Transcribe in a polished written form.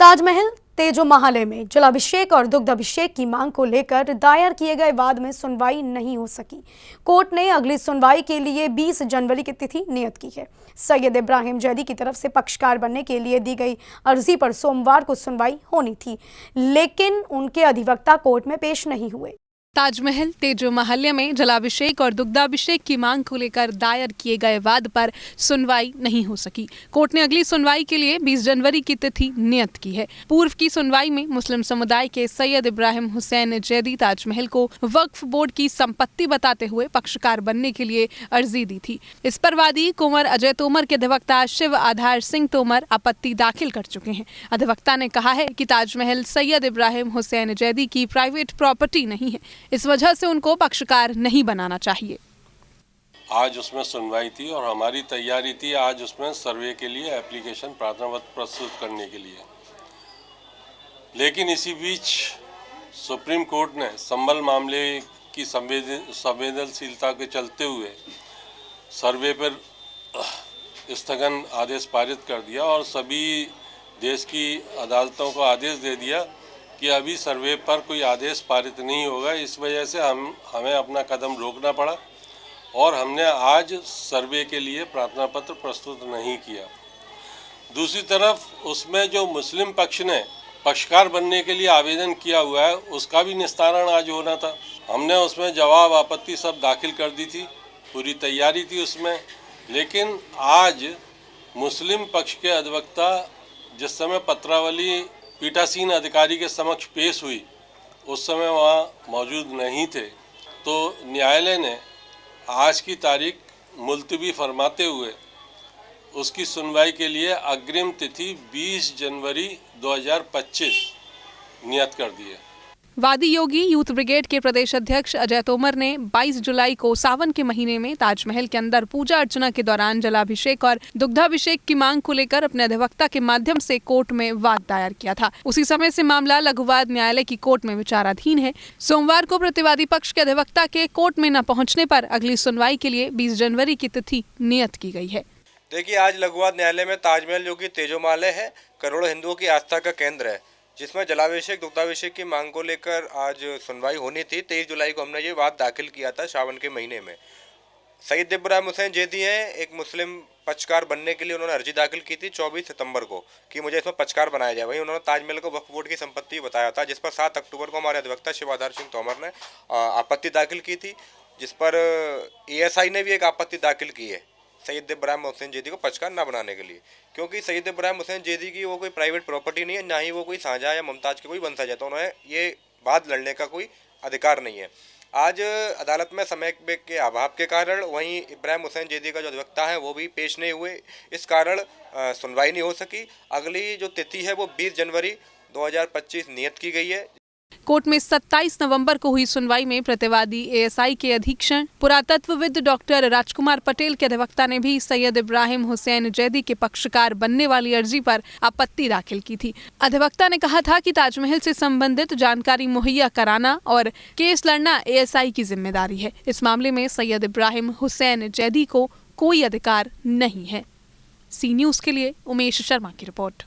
ताजमहल तेजो महल में जलाभिषेक और दुग्धाभिषेक की मांग को लेकर दायर किए गए वाद में सुनवाई नहीं हो सकी। कोर्ट ने अगली सुनवाई के लिए 20 जनवरी की तिथि नियत की है। सैयद इब्राहिम जैदी की तरफ से पक्षकार बनने के लिए दी गई अर्जी पर सोमवार को सुनवाई होनी थी, लेकिन उनके अधिवक्ता कोर्ट में पेश नहीं हुए। ताजमहल तेजो महल में जलाभिषेक और दुग्धाभिषेक की मांग को लेकर दायर किए गए वाद पर सुनवाई नहीं हो सकी। कोर्ट ने अगली सुनवाई के लिए 20 जनवरी की तिथि नियत की है। पूर्व की सुनवाई में मुस्लिम समुदाय के सैयद इब्राहिम हुसैन जैदी ताजमहल को वक्फ बोर्ड की संपत्ति बताते हुए पक्षकार बनने के लिए अर्जी दी थी। इस पर वादी कुंवर अजय तोमर के अधिवक्ता शिव आधार सिंह तोमर आपत्ति दाखिल कर चुके हैं। अधिवक्ता ने कहा है कि ताजमहल सैयद इब्राहिम हुसैन जैदी की प्राइवेट प्रॉपर्टी नहीं है, इस वजह से उनको पक्षकार नहीं बनाना चाहिए। आज उसमें सुनवाई थी और हमारी तैयारी थी आज उसमें सर्वे के लिए एप्लीकेशन प्रार्थना पत्र प्रस्तुत करने के लिए, लेकिन इसी बीच सुप्रीम कोर्ट ने संबल मामले की संवेदनशीलता के चलते हुए सर्वे पर स्थगन आदेश पारित कर दिया और सभी देश की अदालतों को आदेश दे दिया कि अभी सर्वे पर कोई आदेश पारित नहीं होगा। इस वजह से हमें अपना कदम रोकना पड़ा और हमने आज सर्वे के लिए प्रार्थना पत्र प्रस्तुत नहीं किया। दूसरी तरफ उसमें जो मुस्लिम पक्ष ने पक्षकार बनने के लिए आवेदन किया हुआ है उसका भी निस्तारण आज होना था। हमने उसमें जवाब आपत्ति सब दाखिल कर दी थी, पूरी तैयारी थी उसमें, लेकिन आज मुस्लिम पक्ष के अधिवक्ता जिस समय पत्रावली पीठासीन अधिकारी के समक्ष पेश हुई उस समय वहाँ मौजूद नहीं थे, तो न्यायालय ने आज की तारीख मुलतवी फरमाते हुए उसकी सुनवाई के लिए अग्रिम तिथि 20 जनवरी 2025 नियत कर दी है। वादी योगी यूथ ब्रिगेड के प्रदेश अध्यक्ष अजय तोमर ने 22 जुलाई को सावन के महीने में ताजमहल के अंदर पूजा अर्चना के दौरान जलाभिषेक और दुग्धाभिषेक की मांग को लेकर अपने अधिवक्ता के माध्यम से कोर्ट में वाद दायर किया था। उसी समय से मामला लघुवाद न्यायालय की कोर्ट में विचाराधीन है। सोमवार को प्रतिवादी पक्ष के अधिवक्ता के कोर्ट में न पहुंचने पर अगली सुनवाई के लिए 20 जनवरी की तिथि नियत की गई है। देखिए, आज लघुवाद न्यायालय में ताजमहल जो कि तेजो महल है, करोड़ों हिंदुओं की आस्था का केंद्र है, जिसमें जलाभिषेक दुग्धाभिषेक की मांग को लेकर आज सुनवाई होनी थी। 23 जुलाई को हमने ये वाद दाखिल किया था सावन के महीने में। सैयद इब्राहिम हुसैन जैदी हैं, एक मुस्लिम पक्षकार बनने के लिए उन्होंने अर्जी दाखिल की थी 24 सितंबर को कि मुझे इसमें पक्षकार बनाया जाए। वहीं उन्होंने ताजमहल को वक्फ बोर्ड की संपत्ति बताया था, जिस पर 7 अक्टूबर को हमारे अधिवक्ता शिव आधार सिंह तोमर ने आपत्ति दाखिल की थी, जिस पर ASI ने भी एक आपत्ति दाखिल की है सैयद इब्राहिम हुसैन जैदी को पक्षकार ना बनाने के लिए, क्योंकि सैयद इब्राहिम हुसैन जैदी की वो कोई प्राइवेट प्रॉपर्टी नहीं है, ना ही वो कोई शाहजहां या मुमताज के कोई वंशज है, तो उन्हें ये वाद लड़ने का कोई अधिकार नहीं है। आज अदालत में समय के अभाव के कारण वहीं इब्राहिम हुसैन जैदी का जो अधिवक्ता है वो भी पेश नहीं हुए, इस कारण सुनवाई नहीं हो सकी। अगली जो तिथि है वो 20 जनवरी 2025 नियत की गई है। कोर्ट में 27 नवंबर को हुई सुनवाई में प्रतिवादी ASI के अधीक्षण पुरातत्वविद डॉक्टर राजकुमार पटेल के अधिवक्ता ने भी सैयद इब्राहिम हुसैन जैदी के पक्षकार बनने वाली अर्जी पर आपत्ति दाखिल की थी। अधिवक्ता ने कहा था कि ताजमहल से संबंधित जानकारी मुहैया कराना और केस लड़ना ASI की जिम्मेदारी है। इस मामले में सैयद इब्राहिम हुसैन जैदी को कोई अधिकार नहीं है। सी न्यूज़ के लिए उमेश शर्मा की रिपोर्ट।